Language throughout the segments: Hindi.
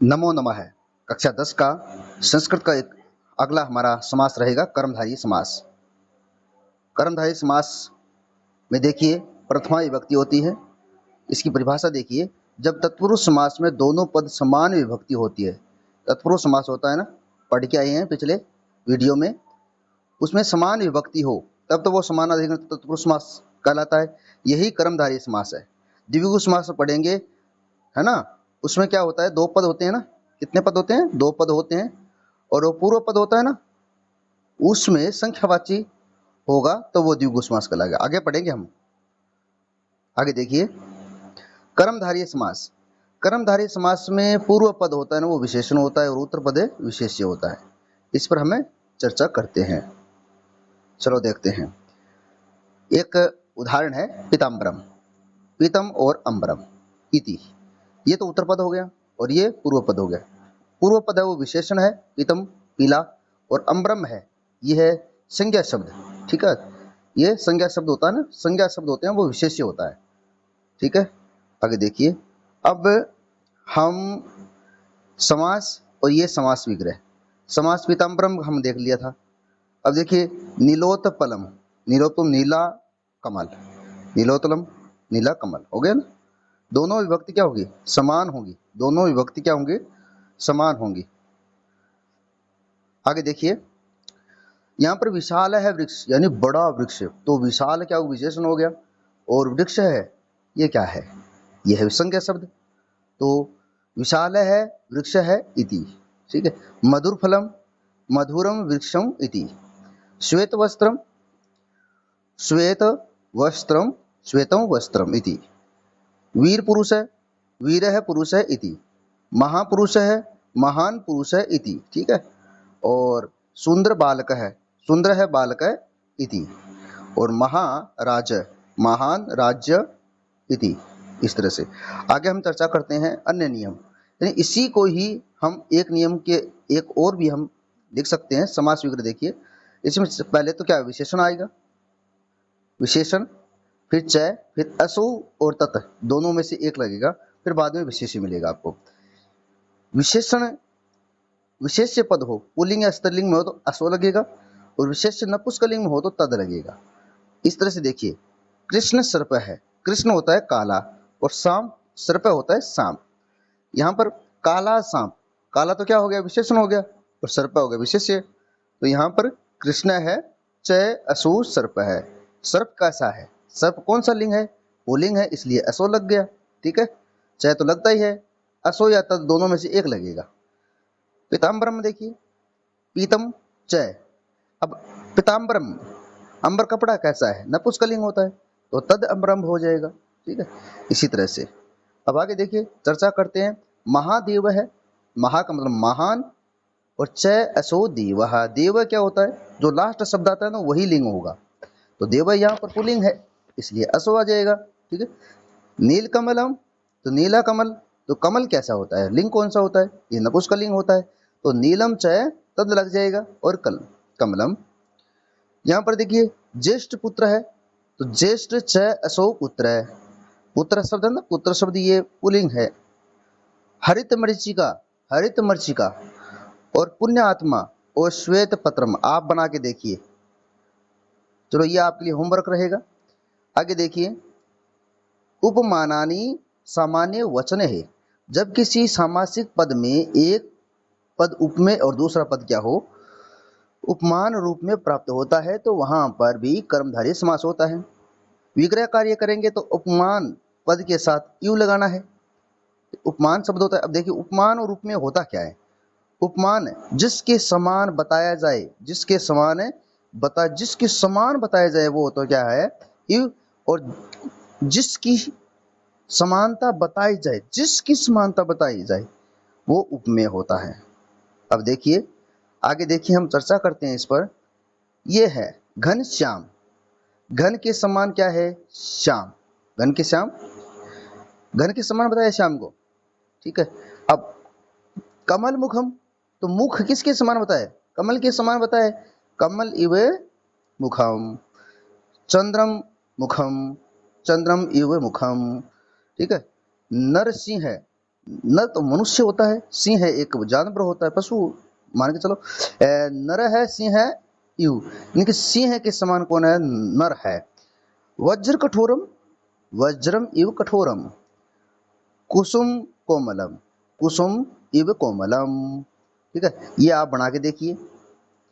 नमो नमः है कक्षा 10 का संस्कृत का एक अगला हमारा समास रहेगा कर्मधारय समास। कर्मधारय समास में देखिए प्रथमा विभक्ति होती है। इसकी परिभाषा देखिए, जब तत्पुरुष समास में दोनों पद समान विभक्ति होती है। तत्पुरुष समास होता है ना, पढ़ के आए हैं पिछले वीडियो में, उसमें समान विभक्ति हो तब तो वो समानाधिकरण तत्पुरुष समास कहलाता है। यही कर्मधारय समास है। द्विगु समास पढ़ेंगे है ना, उसमें क्या होता है, दो पद होते हैं ना। कितने पद होते हैं? दो पद होते हैं। और वो पूर्व पद होता है ना, उसमें संख्यावाची होगा तो वो द्विगु समास कहलाएगा। आगे पढ़ेंगे हम। आगे देखिए कर्मधारय समास। कर्मधारय समास में पूर्व पद होता है ना, वो विशेषण होता है और उत्तर पद विशेष्य होता है। इस पर हमें चर्चा करते हैं। चलो देखते हैं। एक उदाहरण है पीताम्बरम। पीतम और अम्बरम इति, ये तो उत्तर पद हो गया और ये पूर्व पद हो गया। पूर्व पद है वो विशेषण है, पीतम पीला, और अम्बरम है ये है संज्ञा शब्द। ठीक है, ये संज्ञा शब्द होता है ना, संज्ञा शब्द होते हैं वो विशेष्य होता है। ठीक है, आगे देखिए। अब हम समास और ये समास विग्रह। समास पीताम्बरम हम देख लिया था। अब देखिए नीलोत्पलम। नीलोत्पलम नीला कमल, नीलोत्पलम नीला कमल हो गया ना। दोनों विभक्ति क्या होगी? समान होगी। दोनों विभक्ति क्या होंगे? समान होंगी। आगे देखिए, यहाँ पर विशाल है वृक्ष यानी बड़ा वृक्ष, तो विशाल क्या विशेषण हो गया, और वृक्ष है ये क्या है? यह है संज्ञा शब्द। तो विशाल है वृक्ष है इति। ठीक है, मधुर फलम मधुरम वृक्षम इति। श्वेत वस्त्रम श्वेत वस्त्रम श्वेतम वस्त्रम इति। वीर पुरुष है वीर है पुरुष है इति। महापुरुष है महान पुरुष है इति। ठीक है, और सुंदर बालक है सुंदर है बालक है इति। और महाराज महान राज्य इति। इस तरह से आगे हम चर्चा करते हैं अन्य नियम। यानी इसी को ही हम एक नियम के एक और भी हम लिख सकते हैं। समास विग्रह देखिए, इसमें पहले तो क्या विशेषण आएगा, विशेषण, फिर चय, फिर असो और तत्, दोनों में से एक लगेगा, फिर बाद में विशेष्य मिलेगा आपको। विशेषण विशेष्य पद हो पुल्लिंग या स्त्रीलिंग में हो तो असो लगेगा, और विशेष्य नपुंसकलिंग में हो तो तद लगेगा। इस तरह से देखिए, कृष्ण सर्प है, कृष्ण होता है काला, और शाम सर्प होता है शाम। यहाँ पर काला सांप, काला तो क्या हो गया? विशेषण हो गया, और सर्प हो गया विशेष्य। तो यहाँ पर कृष्ण है, चय असु सर्प है। सर्प कैसा है? सर्प कौन सा लिंग है? पुल्लिंग है, इसलिए असो लग गया। ठीक है, चय तो लगता ही है, असो या तद दोनों में से एक लगेगा। पीताम्बरम देखिए, पीतम चय। अब पीताम्बरम, अंबर कपड़ा कैसा है? नपुंसकलिंग होता है, तो तद अम्बरम हो जाएगा। ठीक है, इसी तरह से अब आगे देखिए, चर्चा करते हैं। महादेव है, महा का मतलब महान, और चय असो देव। देव क्या होता है? जो लास्ट शब्द आता है ना वही लिंग होगा, तो देव यहाँ पर पुल्लिंग है, इसलिए असो आ जाएगा। ठीक है, नीलकमलम, तो नीला कमल, तो कमल कैसा होता है? लिंग कौन सा होता है? ये नपुंसकलिंग होता है, तो नीलम चय तद लग जाएगा, और कमलम। यहाँ पर देखिए ज्येष्ठ पुत्र है, तो ज्येष्ठ चय असो पुत्र है। पुत्र शब्द है ना, पुत्र शब्द ये पुल्लिंग है। हरित मरीचिका, हरित मरीचिका, और पुण्य आत्मा और श्वेत पत्रम, आप बना के देखिए। चलो ये आपके लिए होमवर्क रहेगा। आगे देखिए, उपमानानि सामान्य वचन है। जब किसी सामासिक पद में एक पद उपमेय और दूसरा पद क्या हो, उपमान रूप में प्राप्त होता है, तो वहां पर भी कर्मधारय समास होता है। विग्रह कार्य करेंगे तो उपमान पद के साथ यू लगाना है, उपमान शब्द होता है। अब देखिए उपमान और उपमेय होता क्या है? उपमान जिसके समान बताया जाए, जिसके समान बताया जाए वो तो क्या है? यू। और जिसकी समानता बताई जाए, जिसकी समानता बताई जाए वो उपमेय होता है। अब देखिए आगे देखिए, हम चर्चा करते हैं इस पर। ये है घनश्याम, घन के समान क्या है? श्याम, घन के श्याम, घन के समान बताया श्याम को। ठीक है, अब कमल मुखम, तो मुख किसके समान बताए? कमल के समान बताए, कमल इव मुखम। चंद्रम मुखम, चंद्रम इव मुखम। ठीक है, नरसिंह है, नर तो मनुष्य होता है, सिंह है एक जानवर होता है, पशु मान के चलो। नर है, सिंह है, यू, यानी कि सिंह के समान कौन है? नर है। वज्र कठोरम, वज्रम इव कठोरम, कुसुम कोमलम, कुसुम इव कोमलम। ठीक है, ये आप बना के देखिए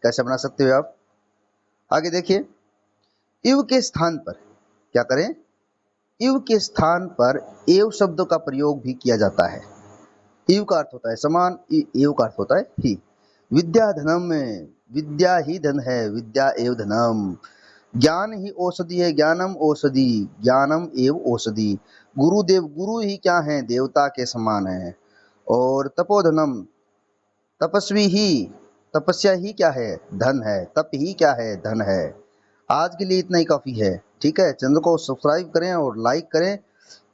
कैसे बना सकते हो आप। आगे देखिए, इव के स्थान पर क्या करें? इव के स्थान पर एव शब्द का प्रयोग भी किया जाता है। इव का अर्थ होता है समान, एव का अर्थ होता है ही। विद्या धनम में, विद्या ही धन है, विद्या एव धनम। ज्ञान ही औषधि है, ज्ञानम औषधि, ज्ञानम एव औषधि। गुरुदेव, गुरु ही क्या है? देवता के समान है। और तपोधनम, तपस्वी ही, तपस्या ही क्या है? धन है। तप ही क्या है? धन है। आज के लिए इतना ही काफ़ी है। ठीक है, चैनल को सब्सक्राइब करें और लाइक करें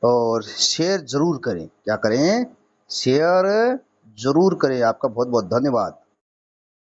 और शेयर जरूर करें। क्या करें? शेयर जरूर करें। आपका बहुत बहुत धन्यवाद।